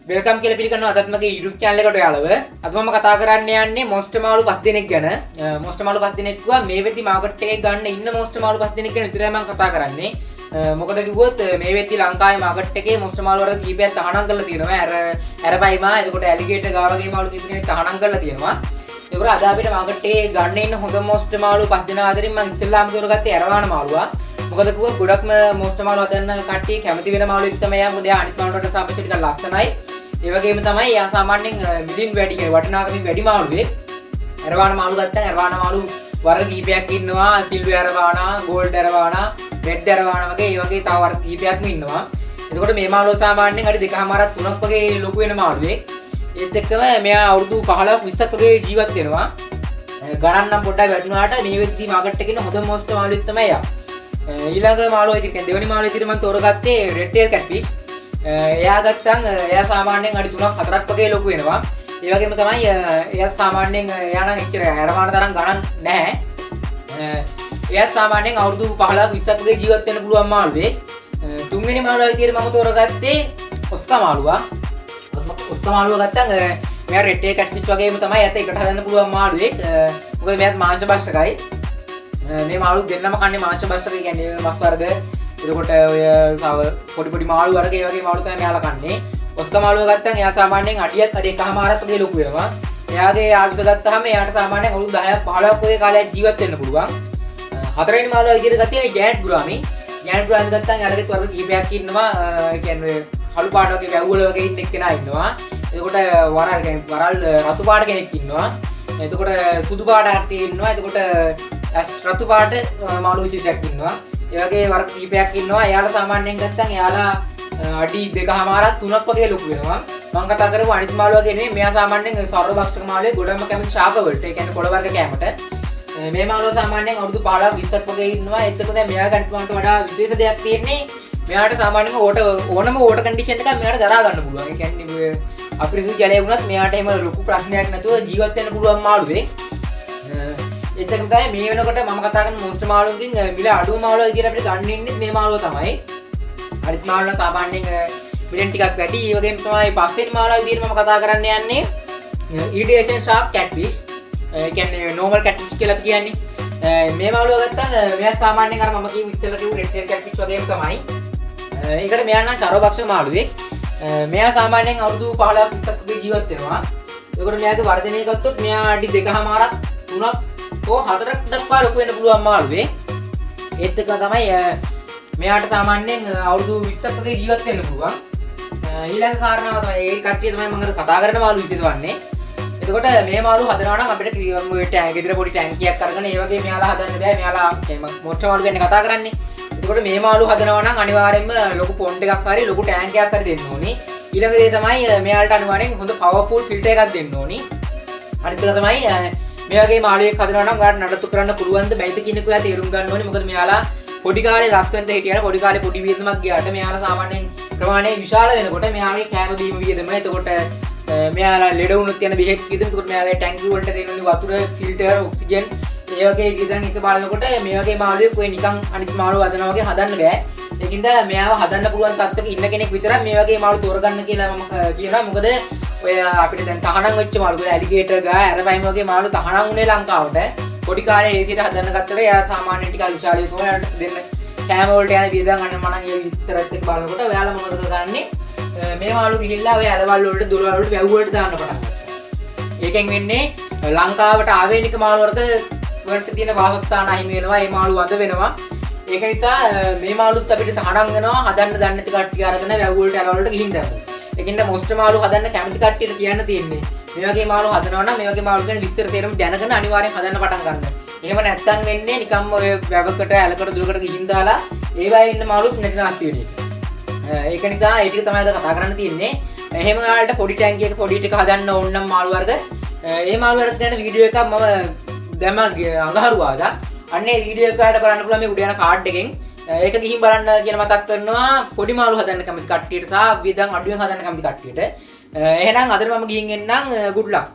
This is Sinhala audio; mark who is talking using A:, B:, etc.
A: වෙල්කම් කියලා පිළිගන්නවා අදත් මගේ YouTube channel එකට ඔයාලව. අද මම කතා කරන්න යන්නේ මොස්ටර් මාළු 5 දෙනෙක් ගැන. මොස්ටර් මාළු 5 දෙනෙක් කිව්වා මේ වෙද්දි මාකට් එකේ ගන්න ඉන්න මොස්ටර් මාළු 5 දෙනෙක් ගැන විතරයි මම කතා කරන්නේ. මොකද කිව්වොත් මේ වෙද්දි ලංකාවේ මාකට් එකේ මොස්ටර් මාළු වර්ග කීපයක් තහනම් කරලා තියෙනවා. ඇරපයිමා එතකොට ඇලිගේටර් ගා වගේ මාළු කීප දෙනෙක් තහනම් කරලා තියෙනවා. ඒකෝර අද අපිට මාකට් එකේ ගන්න ඉන්න හොඳ මොස්ටර් මාළු 5 දෙනා අතරින් මම ඉස්සෙල්ලාම තෝරගත්තේ ඇරවාන මාළුවා. මොකද කිව්වොත් ගොඩක්ම මොස්ටර් මාළු හදන්න කට්ටිය කැමති වෙන මාළුවෙක් තමයි යා. මොකද යා අනිත් මාළු වලට සාපේක්ෂව ටිකක් ලස්සනයි. ඒ වගේම තමයි යා සාමාන්‍යයෙන් මිලින් වැඩි කියන වටිනාකමින් වැඩි මාළුවෙක්. ඇරවාන මාළු ගත්තා ඇරවාන මාළු වර්ග කිහිපයක් ඉන්නවා. සිල්වර් ඇරවාන, ගෝල්ඩ් ඇරවාන, රෙඩ් ඇරවාන වගේ ඒ වගේ තව වර්ග කිහිපයක්ම ඉන්නවා. එතකොට මේ මාළුව සාමාන්‍යයෙන් අඩි 2.5 3ක් වගේ ලොකු වෙන මාළුවෙක්. ඒත් එක්කම මෙයා අවුරුදු 15ක් 20ක් වගේ ජීවත් වෙනවා. ගණන් නම් පොඩ්ඩක් වැඩිුණාට මේ වෙද්දි මාකට් එකේ ඉන්න හොඳම මොස්ටර් මාළුවෙක් තමයි යා. ඊළඟ මාළුව ඉතින් දෙවෙනි මාළුව ඉතින් මම තෝරගත්තේ රෙඩ් ටේල් කැට්ෆිෂ්. එයා ගත්තන් එයා සාමාන්‍යයෙන් අඩි 3ක් 4ක් වගේ ලොකු වෙනවා. ඒ වගේම තමයි එයා සාමාන්‍යයෙන් එයා නම් එච්චර ඇරමාන තරම් ගණන් නැහැ. එයා සාමාන්‍යයෙන් අවුරුදු 15ක් 20ක් වගේ ජීවත් වෙන්න පුළුවන් මාළුවෙක්. තුන්වෙනි මාළුවා විදියට මම තෝරගත්තේ ඔස්කා මාළුවා. ඔස්කා මාළුවා ගත්තන් මෙයා රෙඩ් ටේල් කැට්ෆිෂ් වගේම තමයි එයාට එකට හදන්න පුළුවන් මාළුවෙක්. මොකද මෙයාත් මාංශ භක්ෂකයි. මේ මාළු දෙන්නම කන්නේ මාංශ භක්ෂක කියන්නේ මස් වර්ග. එතකොට ඔය තව පොඩි පොඩි මාළු වර්ග ඒ වගේ මාළු තමයි මෙයාලා කන්නේ. ඔස්කා මාළුව ගත්තන් එයා සාමාන්‍යයෙන් අඩියක් අඩි 1.5ක් වගේ ලොකු වෙනවා. එයාගේ ආයුෂ ගත්තාම එයාට සාමාන්‍යයෙන් අවුරුදු 10ක් 15ක් වගේ කාලයක් ජීවත් වෙන්න පුළුවන්. හතරවෙනි මාළුවා විදිහට ගත්තේ ජයන්ට් ගුරාමි. ජයන්ට් ගුරාමි ගත්තන් යාලගේ වර්ග කීපයක් ඉන්නවා. ඒ කියන්නේ කළු පාට වගේ වැව්වල වගේ ඉන්න එක්කෙනා ඉන්නවා. එතකොට වරල් රතු පාට කෙනෙක් ඉන්නවා. එතකොට සුදු පාට කට්ටිය ඉන්නවා. එතකොට රතු පාට මාළු විශේෂයක් ඉන්නවා. ඒ වගේ වර්ග කීපයක් ඉන්නවා. එයාලා සාමාන්‍යයෙන් ගත්තන් එයාලා අඩි 2.5 3ක් වගේ ලොකු වෙනවා. මම කතා කරපු අනිත් මාළු වගේ නෙමෙයි. මෙයා සාමාන්‍යයෙන් සර්වභක්ෂක මාළුවේ ගොඩම කැමති ශාක වලට. ඒ කියන්නේ කොළ වර්ග කැමට. මේ මාළුව සාමාන්‍යයෙන් අවුරුදු 15ක් 20ක් වගේ ඉන්නවා. ඒත් එක්ක දැන් මෙයා ගන්න මාළුවට වඩා විශේෂ දෙයක් තියෙන්නේ මෙයාට සාමාන්‍යයෙන් ඕනම වෝටර් කන්ඩිෂන් එකක් මෙයාට දරා ගන්න පුළුවන්. ඒ කියන්නේ අපිරිසිදු ජලය වුණත් මෙයාට එහෙම ලොකු ප්‍රශ්නයක් නැතුව ජීවත් වෙන්න පුළුවන් මාළුවෙක්. ඒත් එක්කම තමයි මේ වෙනකොට මම කතා කරන මොස්ටර් මාළුන්ගෙන් මිල අඩුම මාළුවා විදියට අපිට ගන්න ඉන්නේ මේ මාළුව තමයි. අනිත් මාළුවා සාමාන්‍යයෙන් මිලෙන් ටිකක් වැඩි. ඒ වගේම තමයි පස්වෙනි මාළුවා විදියට මම කතා කරන්න යන්නේ ඉරිඩේෂන් ෂාක් කැට්ෆිෂ්. ඒ කියන්නේ නෝමල් කැට්ෆිෂ් කියලා කියන්නේ. මේ මාළුව ගත්තා මෙයා සාමාන්‍යයෙන් අර මම කියපු ඉස්සෙල්ලා කියපු රෙඩ් ටේල් කැට්ෆිෂ් වගේම තමයි. ඒකට මෙයා නම් සර්වභක්ෂක මාළුවෙක්. මෙයා සාමාන්‍යයෙන් අවුරුදු 15ක් 20ක් වගේ ජීවත් වෙනවා. ඒකට මෙයාගේ වර්ධනය ගත්තොත් මෙයා අඩි 2.5ක් 3ක් හෝ 4ක් දක්වා ලොකු වෙන්න පුළුවන් මාළුවෙක්. ඒත් එක තමයි මෙයාට සාමාන්‍යයෙන් අවුරුදු 20ක් වගේ ජීවත් වෙන්න පුළුවන්. ඊළඟ කාරණාව තමයි ඒ කට්ටිය තමයි මම කතා කරන මාළු විශේෂ වන්නේ. එතකොට මේ මාළු හදනවා නම් අපිට ගෙදර පොඩි ටැංකියක් අරගෙන ඒ වගේ මෙයාලා හදන්න බෑ. මෙයාලා මොස්ටර් මාළු ගැන කතා කරන්නේ. එතකොට මේ මාළු හදනවා නම් අනිවාර්යයෙන්ම ලොකු පොන්ඩ් එකක් හරි ලොකු ටැංකියක් හරි දෙන්න ඕනේ. ඊළඟ දේ තමයි මෙයාලට අනිවාර්යෙන් හොඳ පවර්ෆුල් ෆිල්ටර් එකක් දෙන්න ඕනේ. අනිත් එක තමයි මේ වගේ මාළුවෙක් හදනවා නම් ඔයාලට නඩත්තු කරන්න පුළුවන්ද බැයිද කියන එක ඔයා තේරුම් ගන්න ඕනේ. මොකද මෙයාලා පොඩි කාලේ ලස්සනට හිටියට පොඩි කාලේ පොඩි වියදමක් ගියාට මෙයාලා සාමාන්‍යයෙන් ප්‍රමාණය විශාල වෙනකොට මෙයාගේ කෑම බීම වියදම එතකොට මෙයාලා ලෙඩ වුණොත් යන බෙහෙත් වියදම එතකොට මෙයාලා ටැංකිය වලට දෙන්නේ වතුර ෆිල්ටර් ඔක්සිජන් ඒ වගේ වියදම් එක බලනකොට මේ වගේ මාළුවෙක් ඔය නිකන් අනිත් මාළුව හදනවා වගේ හදන්න බෑ. ඒකින්ද මෙයාව හදන්න පුළුවන් තත්ත්වයක ඉන්න කෙනෙක් විතරක් මේ වගේ මාළු තෝරගන්න කියලා මම කියනවා. මොකද ඔය අපිට දැන් තහනම් වෙච්ච මාළු කියලා ඇලිගේටර් ගා ඇරපයිම වගේ මාළු තහනම් වුණේ ලංකාවට. පොඩි කාලේ ඒ විදිහට හදන්න ගත්තට එයා සාමාන්‍යයෙන් ටිකක් විශාල විදිහට දෙන්න කෑම වලට යන වියදම් ගන්න මම නම් ඒ විතරත් එක්ක බලනකොට ඔයාලා මොනවද කරන්නේ? මේ මාළු ගිහිල්ලා ඔය ඇලවල් වලට දොළ වලට වැව් වලට දාන්න පටන් ගත්තා. ඒකෙන් වෙන්නේ ලංකාවට ආවේනික මාළු වර්ග වලට තියෙන වාසස්ථාන අහිමි වෙනවා. මේ මාළු අද වෙනවා. ඒක නිසා මේ මාළුත් අපිට තහනම් වෙනවා හදන්න දන්නේ නැති කට්ටිය අරගෙන වැව් වලට ඇලවල් වලට ගිහින් දානවා. ඒකින්ද මොස්ටර් මාළු හදන්න කැමති කට්ටියට කියන්න තියෙන්නේ මේ වගේ මාළු හදනවා නම් මේ වගේ මාළු ගැන විස්තර තේරුම් දැනගෙන අනිවාර්යෙන් හදන්න පටන් ගන්න. එහෙම නැත්නම් වෙන්නේ නිකම්ම ඔය වැවකට ඇලකට දුරකට ගිහින් දාලා ඒවයි ඉන්න මාළුත් නැති නැති වෙන එක. ඒක නිසා ඒ ටික තමයි අද කතා කරන්න තියෙන්නේ. එහෙම ඔයාලට පොඩි ටැංකියක පොඩි ටික හදන්න ඕන නම් මාළු වර්ග ඒ මාළු වර්ග ගැන වීඩියෝ එකක් මම දැම්ම අඟහරුවාදා. අන්න ඒ වීඩියෝ එක ඔයාලට බලන්න පුළුවන් මේ උඩ යන කාඩ් එකෙන්. ඒක ගිහින් බලන්න කියලා මතක් කරනවා පොඩි මාළු හදන්න කැමති කට්ටියට සහ වියදම් අඩුවෙන් හදන්න කැමති කට්ටියට. එහෙනම් අද මම ගිහින් එන්නම් good luck.